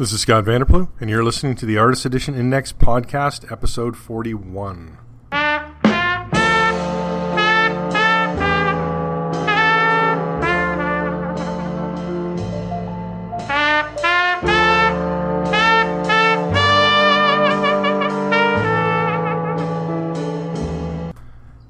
This is Scott Vanderplu, and you're listening to the Artist Edition Index Podcast, episode 41.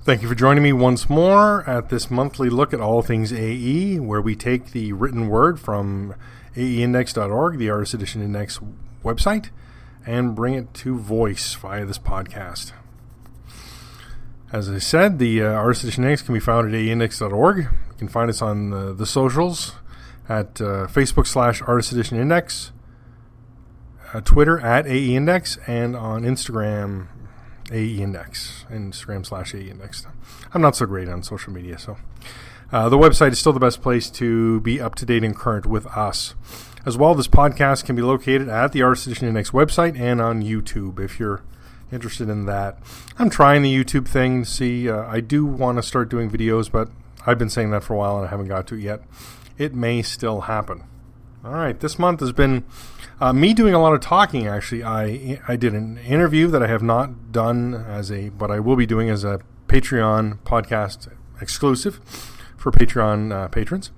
Thank you for joining me once more at this monthly look at all things AE, where we take the written word from aeindex.org, the Artist Edition Index website, and bring it to voice via this podcast. As I said, the Artist Edition Index can be found at aeindex.org. You can find us on the socials at Facebook/Artist Edition Index, Twitter at AEindex, and on Instagram AEindex, Instagram/AEindex. I'm not so great on social media, so the website is still the best place to be up to date and current with us. As well, this podcast can be located at the Artist Edition Index website and on YouTube if you're interested in that. I'm trying the YouTube thing to see. I do want to start doing videos, but I've been saying that for a while and I haven't got to it yet. It may still happen. All right, this month has been me doing a lot of talking, actually. I did an interview that I have not done but I will be doing as a Patreon podcast exclusive for Patreon patrons.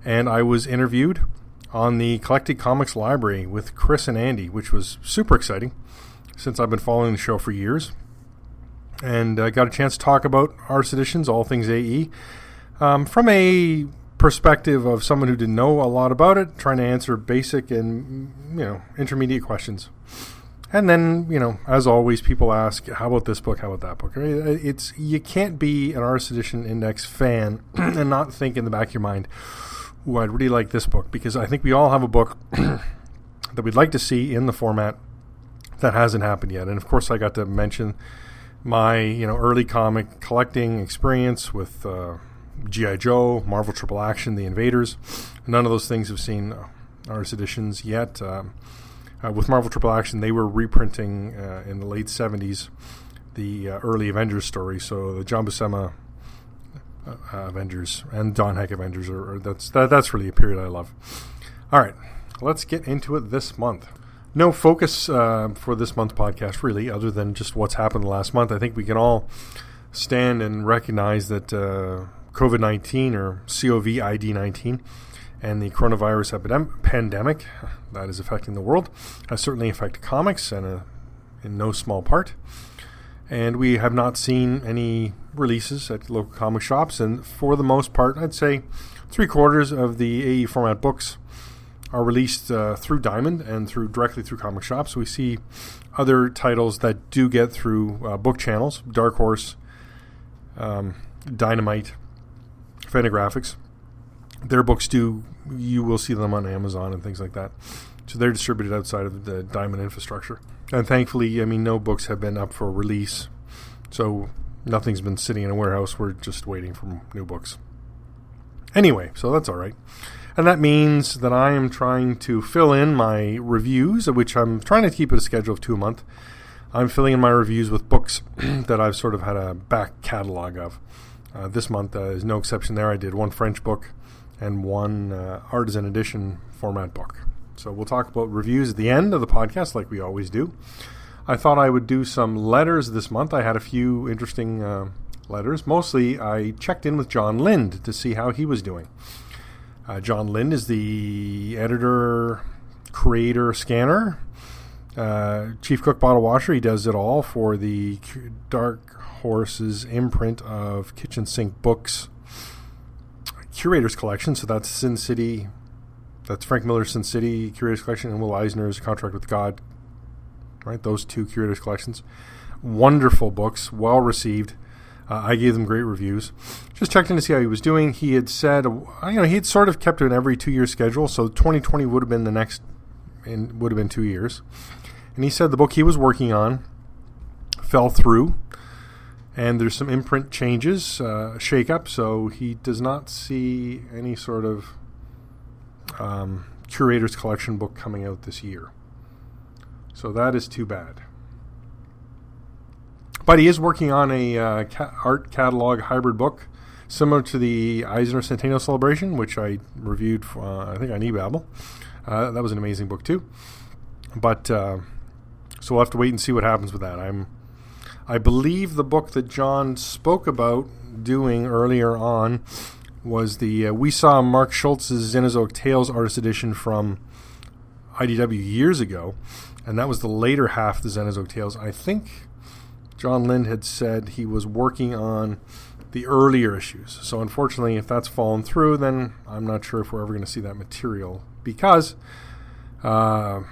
And I was interviewed on the Collected Comics Library with Chris and Andy, which was super exciting since I've been following the show for years. And I got a chance to talk about Artist Editions, all things AE, from a perspective of someone who didn't know a lot about it, trying to answer basic and intermediate questions. And then, as always, people ask, how about this book, how about that book? You can't be an Artist Edition Index fan and not think in the back of your mind, ooh, I'd really like this book, because I think we all have a book that we'd like to see in the format that hasn't happened yet. And of course I got to mention my early comic collecting experience with G.I. Joe, Marvel Triple Action, The Invaders. None of those things have seen Artist Editions yet. With Marvel Triple Action, they were reprinting in the late 70s the early Avengers story. So the John Buscema Avengers and Don Heck Avengers, that's really a period I love. All right, let's get into it this month. No focus for this month's podcast, really, other than just what's happened the last month. I think we can all stand and recognize that COVID-19 or COVID-19 and the coronavirus pandemic that is affecting the world has certainly affected comics and in no small part. And we have not seen any releases at local comic shops. And for the most part, I'd say 3/4 of the AE format books are released through Diamond and directly through comic shops. We see other titles that do get through book channels, Dark Horse, Dynamite, Fantagraphics. Their books you will see them on Amazon and things like that. So they're distributed outside of the Diamond infrastructure. And thankfully, no books have been up for release. So nothing's been sitting in a warehouse. We're just waiting for new books. Anyway, so that's all right. And that means that I am trying to fill in my reviews, which I'm trying to keep it a schedule of 2 a month. I'm filling in my reviews with books that I've sort of had a back catalog of. This month is no exception there. I did one French book and one Artisan Edition format book. So we'll talk about reviews at the end of the podcast like we always do. I thought I would do some letters this month. I had a few interesting letters. Mostly I checked in with John Lind to see how he was doing. John Lind is the editor, creator, scanner, chief cook, bottle washer. He does it all for the Dark Horse's imprint of kitchen sink books curators collection. So that's Sin City. That's Frank Miller's Sin City curators collection and Will Eisner's Contract with God. Right, those two curators collections. Wonderful books, well received. I gave them great reviews. Just checked in to see how he was doing. He had said, he had sort of kept to an every 2-year schedule. So 2020 would have been would have been 2 years. And he said the book he was working on fell through. And there's some imprint changes, shake-up. So he does not see any sort of curator's collection book coming out this year. So that is too bad. But he is working on a art catalog hybrid book similar to the Eisner Centennial Celebration, which I reviewed, I think, on eBabble. That was an amazing book too. But so we'll have to wait and see what happens with that. I believe the book that John spoke about doing earlier on was we saw Mark Schultz's Xenozoic Tales Artist Edition from IDW years ago, and that was the later half of the Xenozoic Tales. I think John Lind had said he was working on the earlier issues. So unfortunately, if that's fallen through, then I'm not sure if we're ever going to see that material, because Mark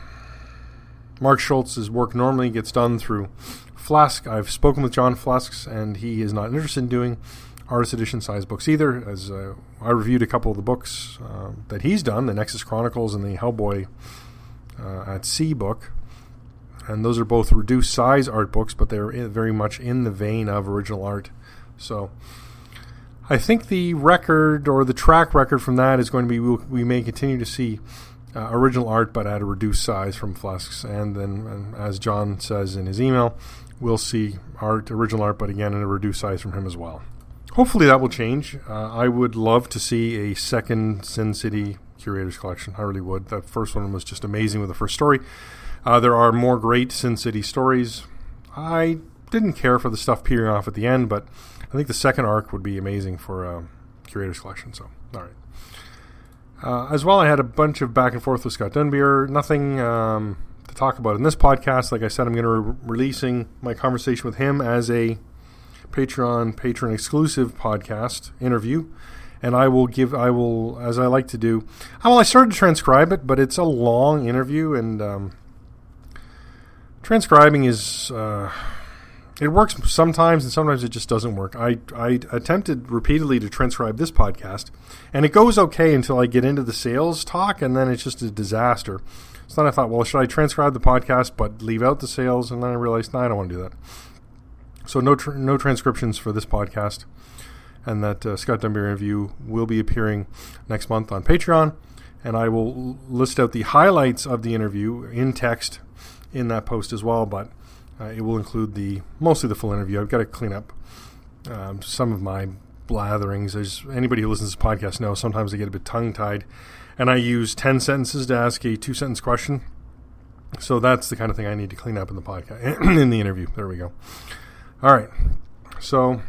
Schultz's work normally gets done through Flask. I've spoken with John Flasks, and he is not interested in doing artist edition size books either, as I reviewed a couple of the books that he's done, the Nexus Chronicles and the Hellboy at Sea book, and those are both reduced size art books, but they're very much in the vein of original art. So I think the record, or the track record from that, is going to be we may continue to see original art, but at a reduced size from Flasks, and then, as John says in his email, we'll see original art, but again in a reduced size from him as well. Hopefully that will change. I would love to see a second Sin City Curators Collection. I really would. That first one was just amazing with the first story. There are more great Sin City stories. I didn't care for the stuff peering off at the end, but I think the second arc would be amazing for Curators Collection. So, all right. As well, I had a bunch of back and forth with Scott Dunbier. Nothing to talk about in this podcast. Like I said, I'm going to releasing my conversation with him as a patron exclusive podcast interview, and I will, as I like to do, I started to transcribe it, but it's a long interview, and transcribing is it works sometimes, and sometimes it just doesn't work. I attempted repeatedly to transcribe this podcast, and it goes okay until I get into the sales talk, and then it's just a disaster. So then I thought, well, should I transcribe the podcast but leave out the sales? And then I realized, no, I don't want to do that. So no transcriptions for this podcast, and that Scott Dunbier interview will be appearing next month on Patreon, and I will list out the highlights of the interview in text in that post as well, but it will include mostly the full interview. I've got to clean up some of my blatherings. As anybody who listens to this podcast knows, sometimes I get a bit tongue-tied, and I use 10 sentences to ask a 2-sentence question. So that's the kind of thing I need to clean up in the podcast, in the interview. There we go. All right, so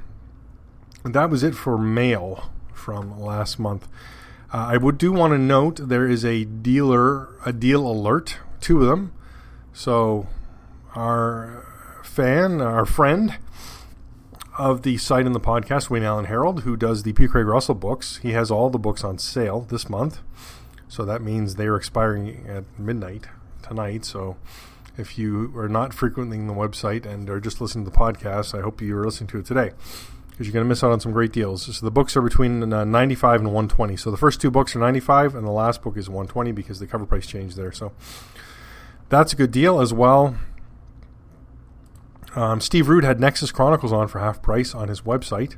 that was it for mail from last month. I do want to note there is a deal alert, 2 of them. So our friend of the site and the podcast, Wayne Allen Harold, who does the P. Craig Russell books, he has all the books on sale this month. So that means they are expiring at midnight tonight. So if you are not frequenting the website and are just listening to the podcast, I hope you are listening to it today, because you're going to miss out on some great deals. So the books are between 95 and 120. So the first 2 books are 95, and the last book is 120 because the cover price changed there. So that's a good deal as well. Steve Root had Nexus Chronicles on for half price on his website.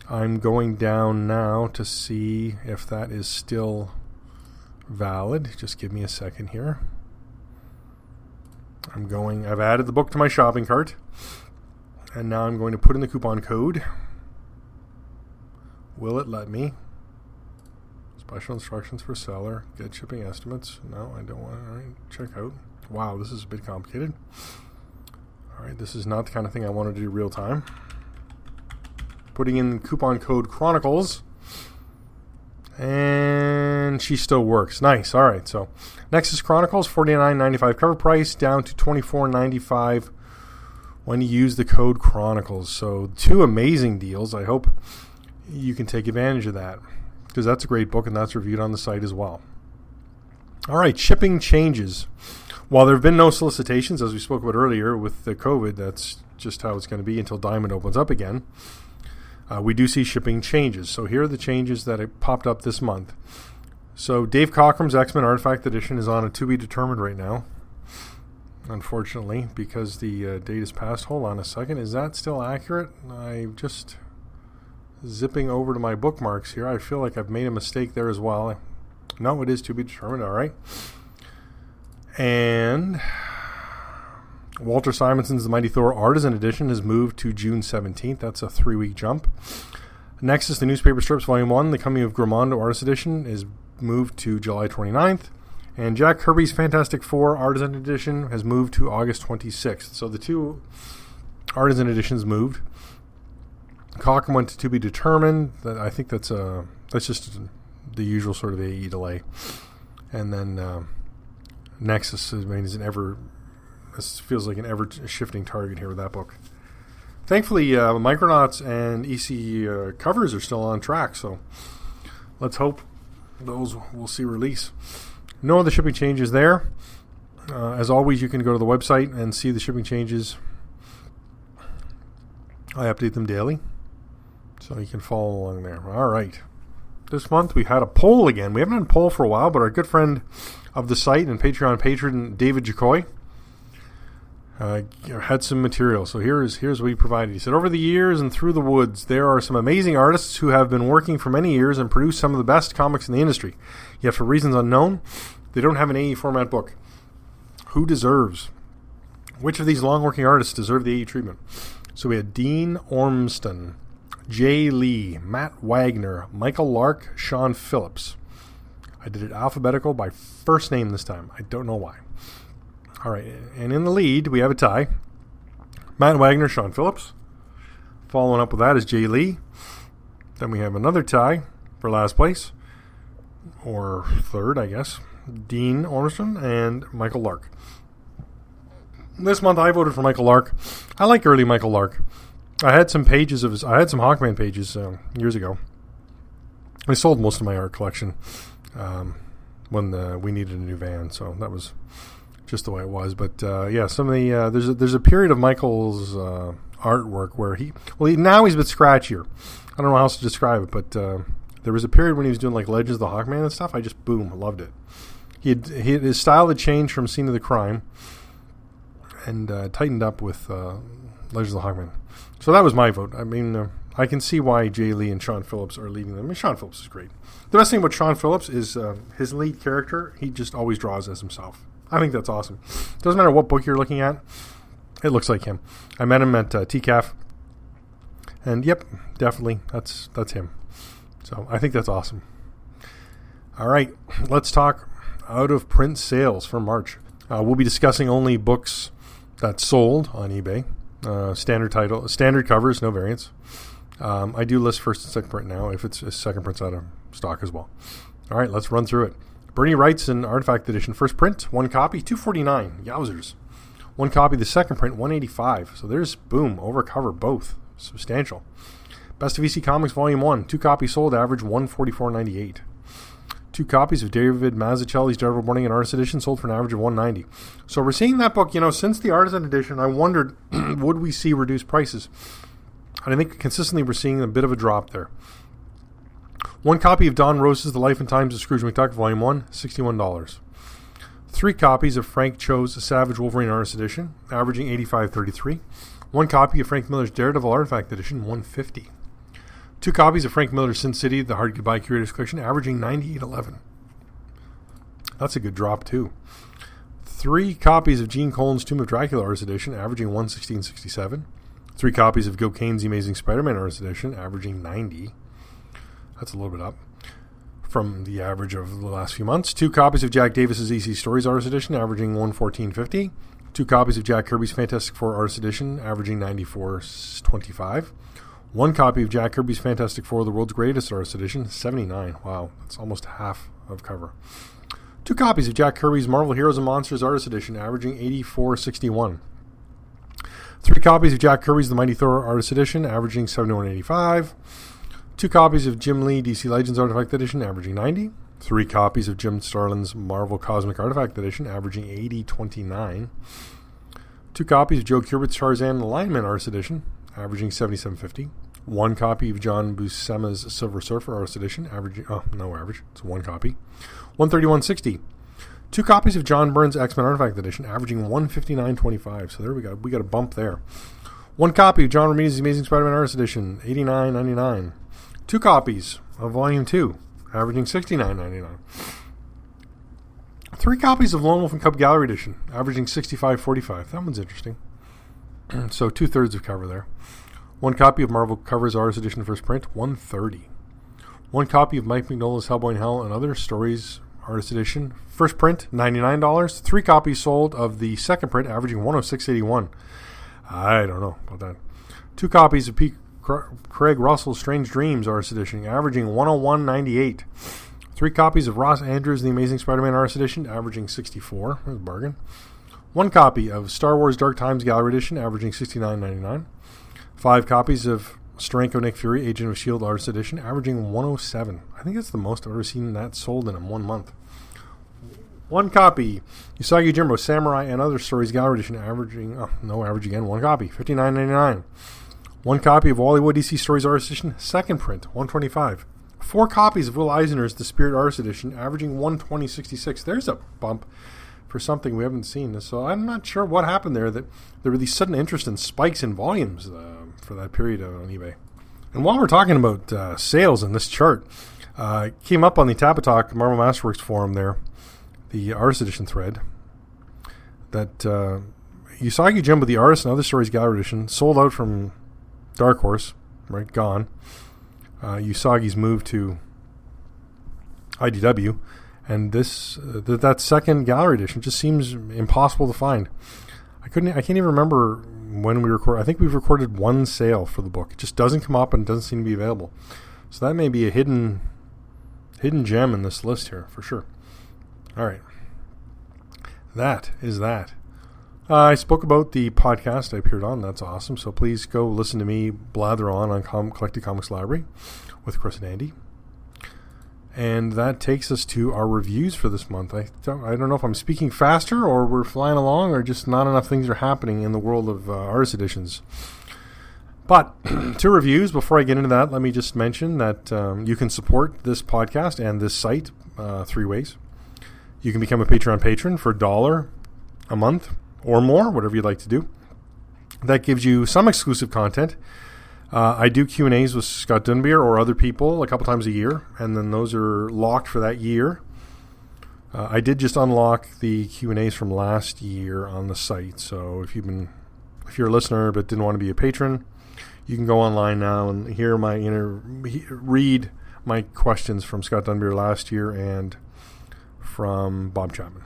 I'm going down now to see if that is still valid. Just give me a second here. I've added the book to my shopping cart, and now I'm going to put in the coupon code. Will it let me? Special instructions for seller. Get shipping estimates. No, I don't want to. All right, check out. Wow, this is a bit complicated. All right, this is not the kind of thing I want to do real time. Putting in coupon code Chronicles, and she still works. Nice. All right, so Nexus Chronicles, $49.95 cover price, down to $24.95 when you use the code Chronicles. So 2 amazing deals. I hope you can take advantage of that, because that's a great book, and that's reviewed on the site as well. All right, shipping changes. While there have been no solicitations, as we spoke about earlier with the COVID, that's just how it's going to be until Diamond opens up again. We do see shipping changes. So here are the changes that have popped up this month. So Dave Cockrum's X-Men Artifact Edition is on a to be determined right now, unfortunately, because the date is passed. Hold on a second. Is that still accurate? I'm just zipping over to my bookmarks here. I feel like I've made a mistake there as well. No, it is to be determined. All right. And Walter Simonson's The Mighty Thor Artisan Edition has moved to June 17th. That's a 3-week jump. Nexus, the Newspaper Strips Volume 1, The Coming of Grimmondo Artist Edition, is moved to July 29th. And Jack Kirby's Fantastic Four Artisan Edition has moved to August 26th. So the two Artisan Editions moved. Cochrane went to be determined. I think that's just the usual sort of AE delay. And then Nexus, this feels like an ever-shifting target here with that book. Thankfully, Micronauts and EC covers are still on track, so let's hope those will see release. No other shipping changes there. As always, you can go to the website and see the shipping changes. I update them daily, so you can follow along there. All right. This month we had a poll again. We haven't had a poll for a while, but our good friend of the site and Patreon patron, David Jacoy, had some material. So here's what he provided. He said, over the years and through the woods, there are some amazing artists who have been working for many years and produced some of the best comics in the industry. Yet for reasons unknown, they don't have an AE format book. Who deserves? Which of these long-working artists deserve the AE treatment? So we had Dean Ormston, Jay Lee, Matt Wagner, Michael Lark, Sean Phillips. I did it alphabetical by first name this time. I don't know why. All right, and in the lead, we have a tie. Matt Wagner, Sean Phillips. Following up with that is Jay Lee. Then we have another tie for last place, or third, I guess. Dean Ormston and Michael Lark. This month, I voted for Michael Lark. I like early Michael Lark. I had some Hawkman pages years ago. I sold most of my art collection when we needed a new van, so that was just the way it was. But some of the there's a period of Michael's artwork where now he's a bit scratchier. I don't know how else to describe it, but there was a period when he was doing like Legends of the Hawkman and stuff. I just loved it. His style had changed from Scene of the Crime and tightened up with Legends of the Hawkman. So that was my vote. I mean, I can see why Jay Lee and Sean Phillips are leading them. I mean, Sean Phillips is great. The best thing about Sean Phillips is his lead character. He just always draws as himself. I think that's awesome. Doesn't matter what book you're looking at. It looks like him. I met him at TCAF. And yep, definitely, that's him. So I think that's awesome. All right, let's talk out-of-print sales for March. We'll be discussing only books that sold on eBay. Standard covers, no variants. I do list first and second print now if it's second print's out of stock as well. All right, let's run through it. Bernie Wright's an Artifact Edition first print, one copy, $249. Yowzers. One copy, the second print, $185. So there's, boom, over cover, both. Substantial. Best of EC Comics Volume 1, 2 copies sold, average $144.98. 2 copies of David Mazzucchelli's Daredevil Morning and Artist Edition sold for an average of $190. So we're seeing that book, since the Artisan Edition, I wondered, would we see reduced prices? And I think consistently we're seeing a bit of a drop there. 1 copy of Don Rose's The Life and Times of Scrooge McDuck, Volume 1, $61. 3 copies of Frank Cho's Savage Wolverine Artist Edition, averaging $85.33. 1 copy of Frank Miller's Daredevil Artifact Edition, $150. 2 copies of Frank Miller's Sin City, The Hard Goodbye Curators Collection, averaging $98.11. That's a good drop, too. 3 copies of Gene Colan's Tomb of Dracula Artist Edition, averaging $116.67. 3 copies of Gil Kane's Amazing Spider-Man Artist Edition, averaging $90. That's a little bit up from the average of the last few months. 2 copies of Jack Davis's EC Stories Artist Edition, averaging $114.50. 2 copies of Jack Kirby's Fantastic Four Artist Edition, averaging $94.25. 1 copy of Jack Kirby's Fantastic Four, The World's Greatest Artist Edition, $79. Wow, that's almost half of cover. 2 copies of Jack Kirby's Marvel Heroes and Monsters Artist Edition, averaging $84.61. 3 copies of Jack Kirby's The Mighty Thor Artist Edition, averaging $71.85. 2 copies of Jim Lee DC Legends Artifact Edition, averaging $90. 3 copies of Jim Starlin's Marvel Cosmic Artifact Edition, averaging $80.29. 2 copies of Joe Kubert's Tarzan Alignment Artist Edition, averaging $77.50. 1 copy of John Buscema's Silver Surfer Artist Edition, averaging no average, it's 1 copy, $131.60. 2 copies of John Byrne's X-Men Artifact Edition, averaging $159.25. So there we go. We got a bump there. 1 copy of John Romita's Amazing Spider-Man Artist Edition, $89.99. 2 copies of Volume 2, averaging $69.99. 3 copies of Lone Wolf and Cub Gallery Edition, averaging $65.45. That one's interesting. So 2/3 of cover there. 1 copy of Marvel Covers Artist Edition first print, $130. 1 copy of Mike Mignola's Hellboy in Hell and Other Stories Artist Edition. First print, $99. 3 copies sold of the second print, averaging $106.81. I don't know about that. 2 copies of P. Craig Russell's Strange Dreams Artist Edition, averaging $101.98. 3 copies of Ross Andrews' The Amazing Spider-Man Artist Edition, averaging $64. That's a bargain. 1 copy of Star Wars Dark Times Gallery Edition, averaging $69.99. 5 copies of Steranko Nick Fury Agent of S.H.I.E.L.D. Artist Edition, averaging $107. I think that's the most I've ever seen that sold in 1 month. 1 copy, Usagi Jimbo Samurai and Other Stories Gallery Edition, averaging, average again, 1 copy, $59.99. 1 copy of Wally Wood DC Stories Artist Edition, second print, $125. 4 copies of Will Eisner's The Spirit Artist Edition, averaging $120.66. There's a bump for something we haven't seen. So I'm not sure what happened there, that there were these sudden interest in spikes in volumes for that period on eBay. And while we're talking about sales in this chart, it came up on the Tapatalk Marvel Masterworks forum there, the Artist Edition thread, that Usagi Jimbo, the Artist and Other Stories Gallery Edition, sold out from Dark Horse, right, gone. Usagi's moved to IDW, and this that second gallery edition just seems impossible to find. I can't even remember when we record. I think we've recorded 1 sale for the book. It just doesn't come up and doesn't seem to be available. So that may be a hidden gem in this list here for sure. All right, that is that. I spoke about the podcast I appeared on. That's awesome. So please go listen to me blather on Collected Comics Library with Chris and Andy. And that takes us to our reviews for this month. I don't know if I'm speaking faster or we're flying along or just not enough things are happening in the world of artist editions. But to reviews, before I get into that, let me just mention that you can support this podcast and this site 3 ways. You can become a Patreon patron for $1 a month or more, whatever you'd like to do. That gives you some exclusive content. I do Q&As with Scott Dunbier or other people a couple times a year, and then those are locked for that year. I did just unlock the Q&As from last year on the site, so if you're a listener but didn't want to be a patron, you can go online now and read my questions from Scott Dunbier last year and from Bob Chapman.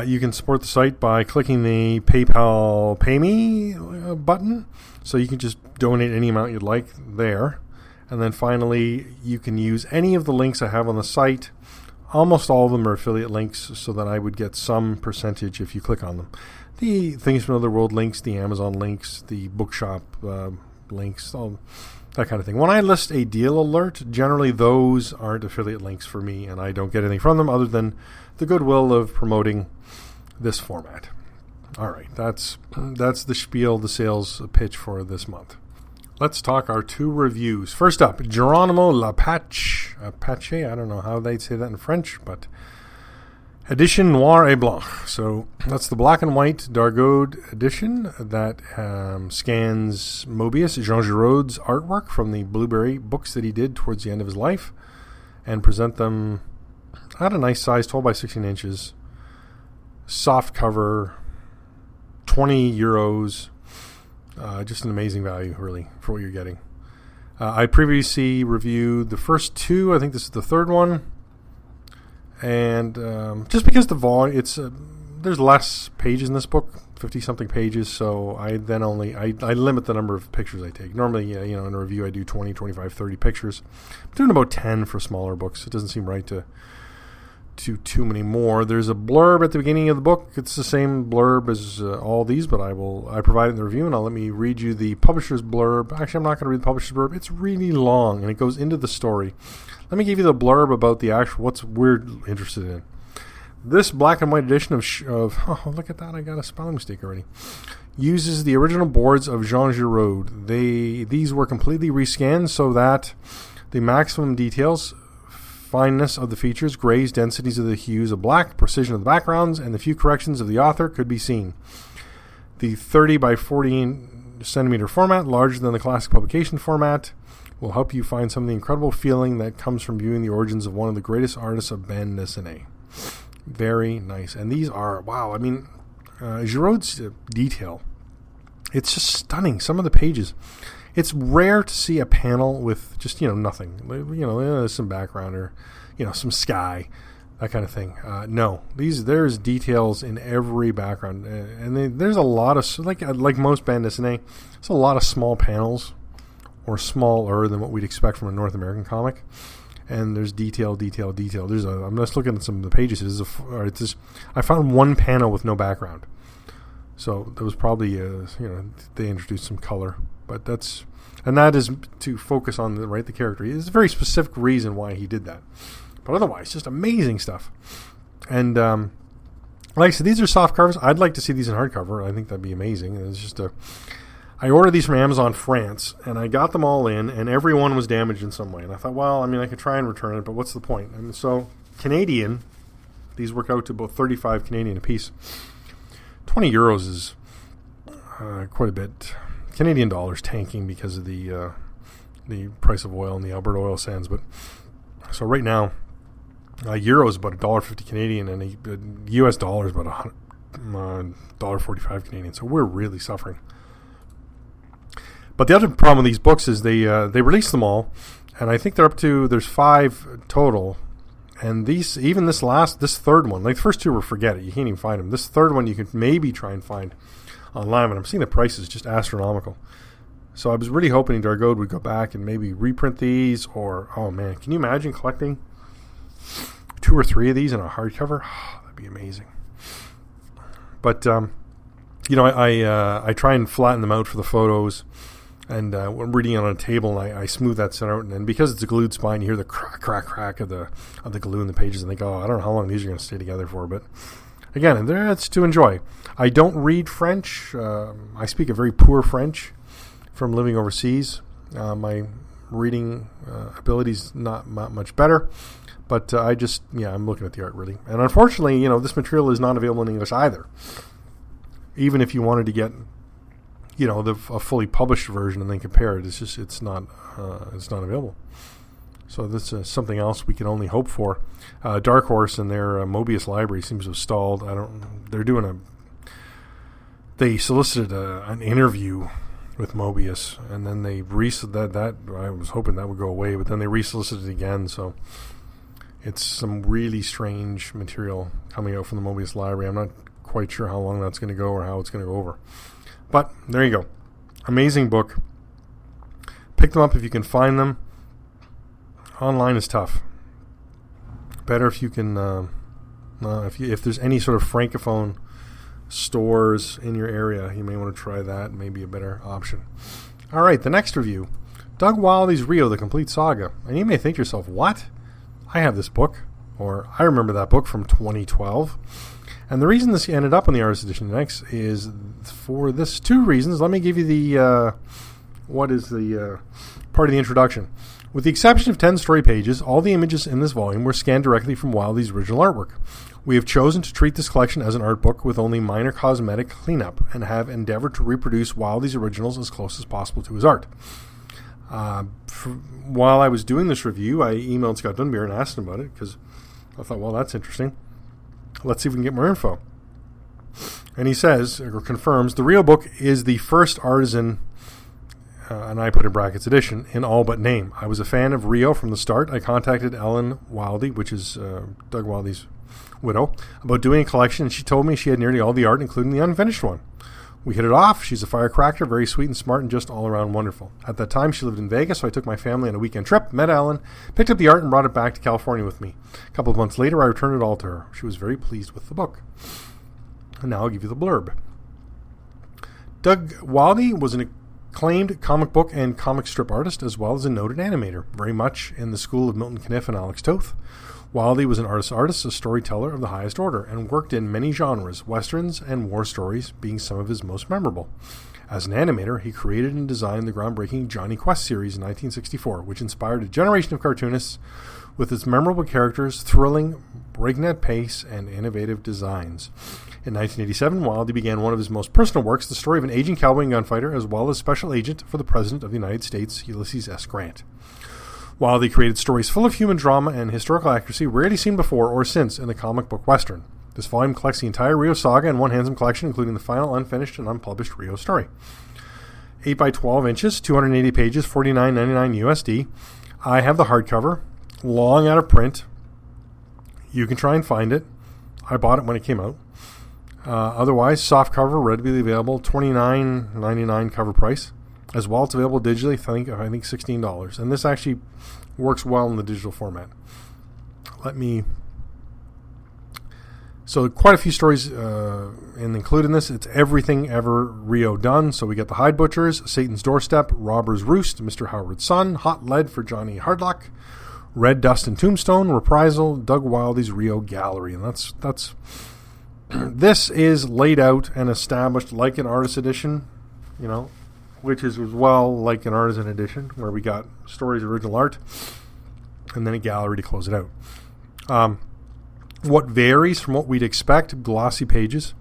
You can support the site by clicking the PayPal Pay Me button. So you can just donate any amount you'd like there. And then finally, you can use any of the links I have on the site. Almost all of them are affiliate links, so that I would get some percentage if you click on them. The Things from Another World links, the Amazon links, the bookshop links, all that kind of thing. When I list a deal alert, generally those aren't affiliate links for me, and I don't get anything from them other than the goodwill of promoting this format. All right, that's the spiel, the sales pitch for this month. Let's talk our 2 reviews. First up, Geronimo Apache. I don't know how they'd say that in French, but Édition Noir et Blanc. So that's the black and white Dargaud edition that scans Mobius, Jean Giraud's artwork from the Blueberry books that he did towards the end of his life and present them at a nice size, 12 by 16 inches, soft cover, €20. Just an amazing value, really, for what you're getting. I previously reviewed the first 2. I think this is the 3rd one. And just because the volume, there's less pages in this book, 50-something pages, so I limit the number of pictures I take. Normally, in a review I do 20, 25, 30 pictures. I'm doing about 10 for smaller books. It doesn't seem right to too many more. There's a blurb at the beginning of the book. It's the same blurb as all these, but I provide it in the review, and let me read you the publisher's blurb. Actually, I'm not going to read the publisher's blurb. It's really long, and it goes into the story. Let me give you the blurb about the actual, what's we're interested in. This black and white edition of look at that, I got a spelling mistake already, uses the original boards of Jean Giraud. These were completely rescanned so that the maximum details, fineness of the features, grays, densities of the hues of black, precision of the backgrounds, and the few corrections of the author could be seen. The 30 by 40 centimeter format, larger than the classic publication format, will help you find some of the incredible feeling that comes from viewing the origins of one of the greatest artists of bande dessinée. Very nice. And these are, wow, I mean, Giraud's detail, it's just stunning. Some of the pages. It's rare to see a panel with just, nothing. There's some background or some sky, that kind of thing. No, there's details in every background, and there's a lot of like most band SNA. There's a lot of small panels, or smaller than what we'd expect from a North American comic. And there's detail. I'm just looking at some of the pages. I found one panel with no background, so there was probably they introduced some color, but that is to focus on the character. It's a very specific reason why he did that. But otherwise, just amazing stuff. And like I said, these are soft covers. I'd like to see these in hardcover. I think that'd be amazing. It's just I ordered these from Amazon France, and I got them all in, and every one was damaged in some way. And I thought, well, I could try and return it, but what's the point? And so, Canadian, these work out to about 35 Canadian a piece. 20 euros is quite a bit. Canadian dollars tanking because of the price of oil and the Alberta oil sands. But so right now, euro is about $1.50 Canadian, and US dollar is about $1.45 Canadian. So we're really suffering. But the other problem with these books is they release them all, and I think there's 5 total. And this third one, like the first 2 were forget it, you can't even find them. This third one you could maybe try and find online, and I'm seeing the prices just astronomical. So I was really hoping Dargaud would go back and maybe reprint these, or oh man, can you imagine collecting 2 or 3 of these in a hardcover? Oh, that'd be amazing. But I try and flatten them out for the photos. And when reading it on a table, and I smooth that center out, and because it's a glued spine, you hear the crack of the glue in the pages, and think, oh, I don't know how long these are going to stay together for, but again, it's to enjoy. I don't read French. I speak a very poor French from living overseas. My reading ability's not much better, but I'm looking at the art really. And unfortunately, this material is not available in English either. Even if you wanted to get a fully published version and then compare it, it's not available. So this is something else we can only hope for. Dark Horse and their Mobius library seems to have stalled. They solicited an interview with Mobius, and then they that I was hoping that would go away, but then they resolicited again. So it's some really strange material coming out from the Mobius library. I'm not quite sure how long that's going to go or how it's going to go over. But there you go. Amazing book. Pick them up if you can find them. Online is tough. Better if you can, if there's any sort of Francophone stores in your area, you may want to try that. Maybe a better option. All right, the next review. Doug Wildey's Rio, The Complete Saga. And you may think to yourself, what? I have this book. Or I remember that book from 2012. And the reason this ended up on the Artist Edition Index is for this 2 reasons. Let me give you the part of the introduction. With the exception of 10 story pages, all the images in this volume were scanned directly from Wildey's original artwork. We have chosen to treat this collection as an art book with only minor cosmetic cleanup and have endeavored to reproduce Wildey's originals as close as possible to his art. While I was doing this review, I emailed Scott Dunbier and asked him about it because I thought, well, that's interesting. Let's see if we can get more info. And he says, or confirms, the Rio book is the first artisan, and I put in brackets edition, in all but name. I was a fan of Rio from the start. I contacted Ellen Wildey, which is Doug Wildey's widow, about doing a collection, and she told me she had nearly all the art, including the unfinished one. We hit it off. She's a firecracker, very sweet and smart, and just all around wonderful. At that time, she lived in Vegas, so I took my family on a weekend trip, met Ellen, picked up the art, and brought it back to California with me. A couple of months later, I returned it all to her. She was very pleased with the book. And now I'll give you the blurb. Doug Wildey was an acclaimed comic book and comic strip artist, as well as a noted animator, very much in the school of Milton Caniff and Alex Toth. Wildey was an artist, a storyteller of the highest order, and worked in many genres, westerns and war stories being some of his most memorable. As an animator, he created and designed the groundbreaking Johnny Quest series in 1964, which inspired a generation of cartoonists with its memorable characters, thrilling, breakneck pace, and innovative designs. In 1987, Wildey began one of his most personal works, the story of an aging cowboy and gunfighter, as well as special agent for the President of the United States, Ulysses S. Grant. Wildey created stories full of human drama and historical accuracy rarely seen before or since in the comic book western. This volume collects the entire Rio saga in one handsome collection, including the final unfinished and unpublished Rio story. 8 by 12 inches, 280 pages, $49.99 USD. I have the hardcover, long out of print, you can try and find it. I bought it when it came out. Otherwise, soft cover, readily available, $29.99 cover price. As well, it's available digitally, I think $16. And this actually works well in the digital format. So quite a few stories included in this. It's everything ever Rio done. So we get The Hide Butchers, Satan's Doorstep, Robber's Roost, Mr. Howard's Son, Hot Lead for Johnny Hardlock, Red Dust and Tombstone, Reprisal, Doug Wildey's Rio Gallery. And that's this is laid out and established like an artist edition, which is as well like an artisan edition, where we got stories, original art, and then a gallery to close it out. What varies from what we'd expect, glossy pages,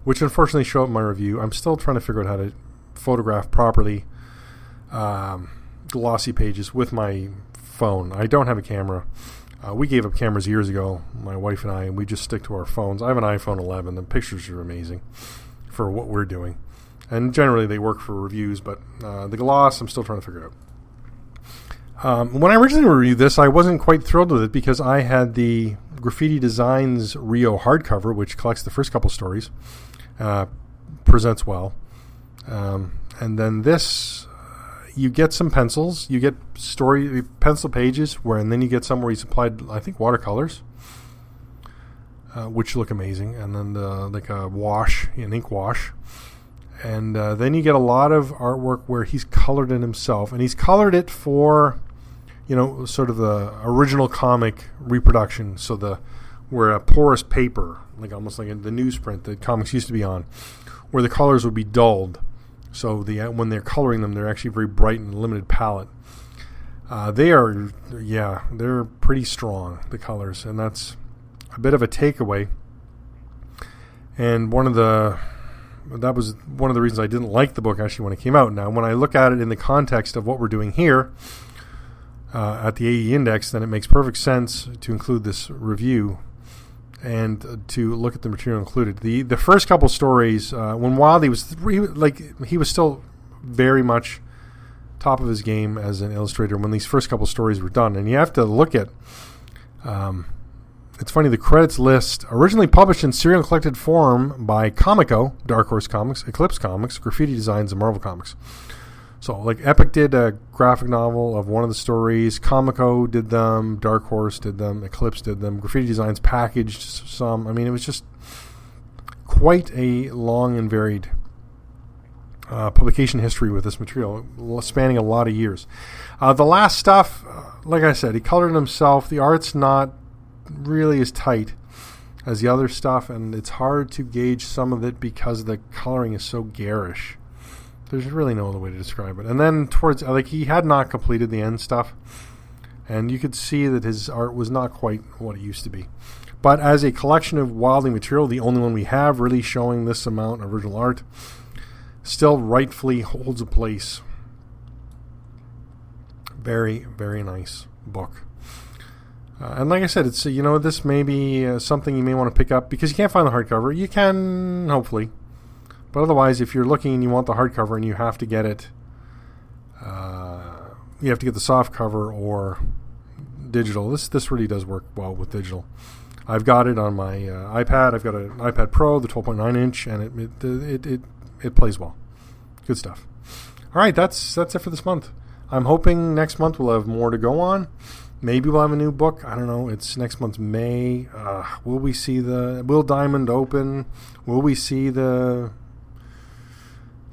which unfortunately show up in my review. I'm still trying to figure out how to photograph properly glossy pages with my phone. I don't have a camera. We gave up cameras years ago, my wife and I, and we just stick to our phones. I have an iPhone 11. The pictures are amazing for what we're doing. And generally they work for reviews, but the gloss, I'm still trying to figure it out. When I originally reviewed this, I wasn't quite thrilled with it because I had the Graffiti Designs Rio hardcover, which collects the first couple stories, presents well. And then this, you get some pencils, you get story pencil pages, and then you get some where he's applied, I think, watercolors, which look amazing, and then like a wash, an ink wash. And then you get a lot of artwork where he's colored it himself, and he's colored it for, sort of the original comic reproduction. So where a porous paper, like almost like the newsprint that comics used to be on, where the colors would be dulled. So when they're coloring them, they're actually very bright and limited palette. They're pretty strong, the colors, and that's a bit of a takeaway. And that was one of the reasons I didn't like the book actually when it came out. Now, when I look at it in the context of what we're doing here at the AE Index, then it makes perfect sense to include this review and to look at the material included. The first couple stories, when Wildey he was still very much top of his game as an illustrator when these first couple stories were done. And you have to look at... it's funny, the credits list, originally published in serial collected form by Comico, Dark Horse Comics, Eclipse Comics, Graffiti Designs, and Marvel Comics. So, like, Epic did a graphic novel of one of the stories, Comico did them, Dark Horse did them, Eclipse did them, Graffiti Designs packaged some. I mean, it was just quite a long and varied publication history with this material, spanning a lot of years. The last stuff, like I said, he colored it himself. The art's not really as tight as the other stuff, and it's hard to gauge some of it because the coloring is so garish. There's really no other way to describe it. And then towards, he had not completed the end stuff, and you could see that his art was not quite what it used to be. But as a collection of Wildey material, the only one we have really showing this amount of original art, still rightfully holds a place. Very, very nice book. And like I said, it's this may be something you may want to pick up because you can't find the hardcover. You can, hopefully. But otherwise, if you're looking and you want the hardcover and you have to get it, you have to get the soft cover or digital. This really does work well with digital. I've got it on my iPad. I've got an iPad Pro, the 12.9 inch, and it plays well. Good stuff. All right, that's it for this month. I'm hoping next month we'll have more to go on. Maybe we'll have a new book. I don't know. It's next month's May. Will we see Will Diamond open? Will we see the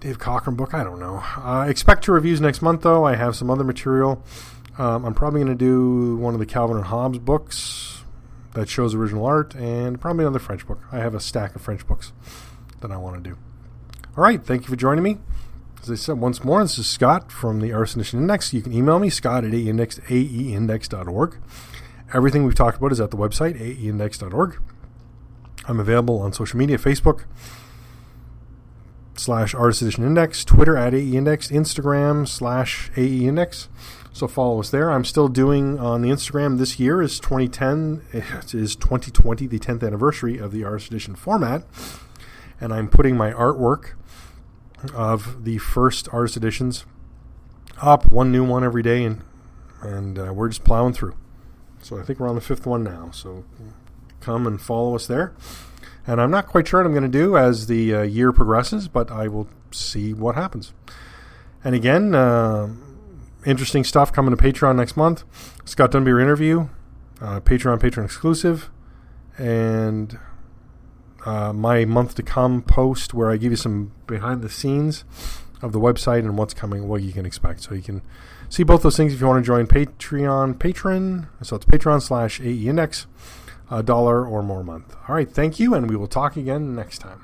Dave Cockrum book? I don't know. Expect to reviews next month, though. I have some other material. I'm probably going to do one of the Calvin and Hobbes books that shows original art, and probably another French book. I have a stack of French books that I want to do. All right. Thank you for joining me. As I said once more, this is Scott from the Artisan Edition Index. You can email me, Scott at aeindex.org. Everything we've talked about is at the website, aeindex.org. I'm available on social media, Facebook /Artisan Edition Index, Twitter at AEindex, Instagram /AEindex. So follow us there. I'm still doing on the Instagram this year is 2010. It is 2020, the 10th anniversary of the Artisan Edition format. And I'm putting my artwork of the first artist editions up, one new one every day, and we're just plowing through. So I think we're on the 5th one now. So come and follow us there. And I'm not quite sure what I'm going to do as the year progresses, but I will see what happens. And again, interesting stuff coming to Patreon next month. Scott Dunbier interview, Patreon exclusive, and my month to come post where I give you some behind the scenes of the website and what's coming, what you can expect. So you can see both those things if you want to join patron. So it's Patreon/AE Index, $1 or more a month. All right, thank you, and we will talk again next time.